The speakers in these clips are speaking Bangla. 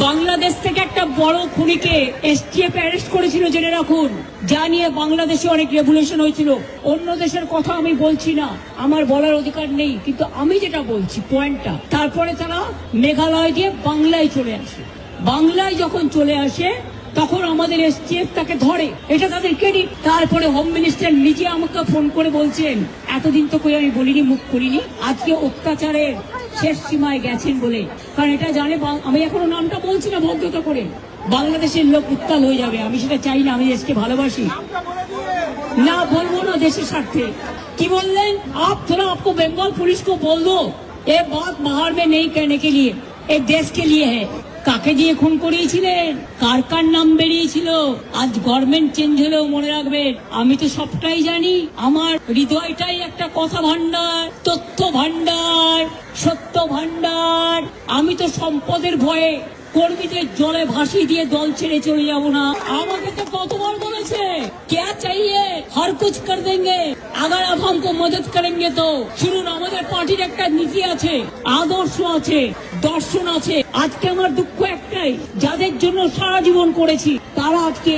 বাংলাদেশ থেকে একটা বড় খুনিকে এসটিএফ অ্যারেস্ট করেছিল, জেনে রাখুন। যা নিয়ে বাংলাদেশে অনেক রেভলিউশন হয়েছিল। অন্য দেশের কথা আমি বলছি না, আমার বলার অধিকার নেই, কিন্তু আমি যেটা বলছি পয়েন্টটা। তারপরে তারা মেঘালয় দিয়ে বাংলায় চলে আসে। বাংলায় যখন চলে আসে তখন আমাদের এসটিএফ তাকে ধরে, এটা তাদের ক্রেডিট। তারপরে হোম মিনিস্টার নিজে আমাকে ফোন করে বলছেন, এতদিন তো কই আমি বলিনি, মুখ করিনি, আজকে অত্যাচারের শেষ সীমায় গেছেন বলে। কারণ এটা জানে, আমি এখনো নামটা বলছি না ভদ্রতা করে, বাংলাদেশের লোক উত্তাল হয়ে যাবে। আমি সেটা চাই না, আমি দেশকে ভালোবাসি। না বলবো না দেশের স্বার্থে। কি বললেন आप? थोड़ा आपको बंगाल पुलिस को बोल दो ये बात बाहर में नहीं कहने के लिए, ये देश के लिए है। কাকে দিয়ে খুন করিয়েছিলেন, কার কার নাম বেরিয়েছিল, আজ গভর্নমেন্ট চেঞ্জ হলেও মনে রাখবেন আমি তো সবটাই জানি। আমার হৃদয়টাই একটা কথা ভান্ডার, তথ্য ভান্ডার, সত্য ভান্ডার। আমি তো সম্পদের ভয়ে কর্মীদের জলে ভাসিয়ে দিয়ে দল ছেড়ে চলে যাব না। আমাকে তো কতবার বলেছে क्या चाहिए हर कुछ कर देंगे अगर आप हमको मदद करेंगे तो। শুনুন, আমাদের পার্টির একটা নীতি আছে, আদর্শ আছে, দর্শন আছে। আজকে আমার দুঃখ একটাই, যাদের জন্য সারা জীবন করেছি তারা আজকে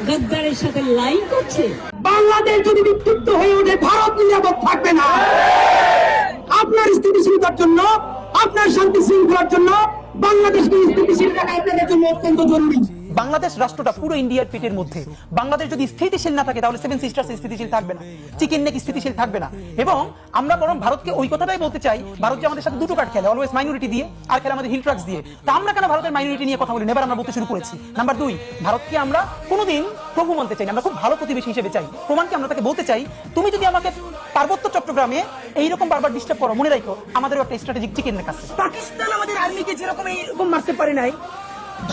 গদ্দারের সাথে লাইন করছে। বাংলাদেশ যদি বিক্ষিপ্ত হয়ে ওঠে, ভারত নিরাপদ থাকবে না। আপনার স্থিতিশীলতার জন্য, আপনার শান্তি শৃঙ্খলার জন্য বাংলাদেশকে স্থিতিশীল রাখা আপনাদের জন্য অত্যন্ত জরুরি। বাংলাদেশ রাষ্ট্রটা পুরো ইন্ডিয়ার পেটের মধ্যে। বাংলাদেশ যদি স্থিতিশীল না থাকে তাহলে সেভেন সিস্টার্স স্থিতিশীল থাকবে না, চিকেন নেক স্থিতিশীল থাকবে না। এবং আমরা বরং ভারতকে ওই কথাটাই বলতে চাই, ভারত যে আমাদের সাথে দুটো কার্ড খেলে, অলওয়েজ মাইনরিটি দিয়ে আর খেলে আমাদের হিল ট্রাক্স দিয়ে। তা আমরা কেন ভারতের মাইনরিটি নিয়ে কথা বলি? নেবার আমরা বলতে শুরু করেছি। নাম্বার 2, ভারতকে আমরা কোনোদিন প্রভু মানতে চাই না, আমরা খুব ভালো প্রতিবেশী হিসেবে চাই। প্রমাণকে আমরা তাকে বলতে চাই, তুমি যদি আমাকে পার্বত্য চট্টগ্রামে এইরকম বারবার ডিস্টার্ব করো, মনে রাখো আমাদেরও একটা স্ট্র্যাটেজিক চিকেন নেক আছে। পাকিস্তান আমাদের আর্মিকে যেরকম এইরকম মারতে পারে নাই,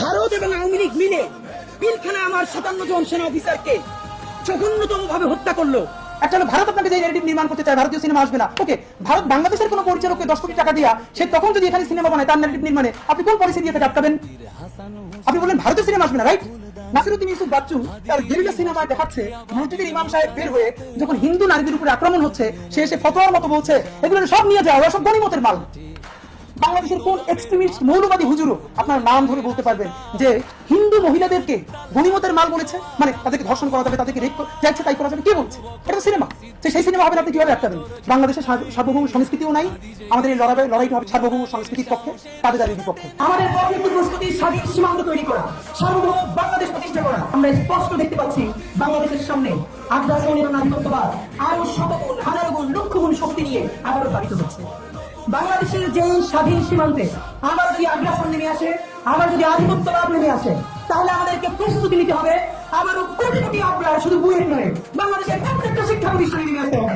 ভারত এবং আওয়ামী লীগ মিলে পিলখানা আমার 57 জন সেনা অফিসারকে জঘন্যতম ভাবে হত্যা করলো। একটা হলো ভারত আপনাকে যে ন্যারেটিভ নির্মাণ করতে চায় ভারতীয় সিনেমা আসবে না। ওকে, ভারত বাংলাদেশের কোনো পরিচালককে 10 কোটি টাকা দিয়া সে তখন যদি এখানে সিনেমা বানায় তার ন্যারেটিভ নির্মাণে, আপনি কোন পলিসি দিয়ে তাকে আটকাবেন? আপনি বললেন ভারতীয় সিনেমা আসবে না, রাইট? নাসিরুদ্দিন ইউসুফ বাচ্চু তার গেরিলা সিনেমায় দেখাচ্ছে মসজিদের ইমাম সাহেব বের হয়ে যখন হিন্দু নারীদের উপরে আক্রমণ হচ্ছে, সে এসে ফতোয়ার মতো বলছে এগুলো সব নিয়ে যাও, সব গনিমতের মাল। বাংলাদেশের কোন এক্সট্রিমিস্ট মৌলবাদী হুজুরও আপনার নাম ধরে বলতে পারবেন যে হিন্দু মহিলাদেরকে গনিমতের মাল বলেছে, মানে তাদেরকে ধর্ষণ করা যাবে, তাদেরকে রেপ যাচ্ছে তাই করা যাবে? কে বলছে? এটা সিনেমা। সেই সিনেমা হবে আপনি কিভাবে আটকাবেন? বাংলাদেশের সার্বভৌম সংস্কৃতিও নাই, আমাদের এই লড়াইটা হবে সার্বভৌম সংস্কৃতির পক্ষে, তাদের বিপক্ষে। আমাদের পরবর্তী প্রস্তুতি স্বাধীন সীমান্ত তৈরি করা, সার্বভৌম বাংলাদেশ প্রতিষ্ঠা করা। আমরা স্পষ্ট দেখতে পাচ্ছি বাংলাদেশের সামনে আগ্রাসনের নারীতত্ত্ববাদ আরো শতগুণ, হাজার গুণ, লক্ষ গুণ শক্তি নিয়ে আবারও বাড়িত হচ্ছে। বাংলাদেশের যে স্বাধীন সীমান্তে আবার যদি আগ্রাসন নেমে আসে, আবার যদি আধিপত্যবাদ নেমে আসে, তাহলে আমাদেরকে প্রস্তুতি নিতে হবে আবারও কোটি কোটি আপনার শুধু বইয়ের নয়, বাংলাদেশের প্রত্যেকটা শিক্ষা প্রতিষ্ঠানে নেমে আসতে হবে।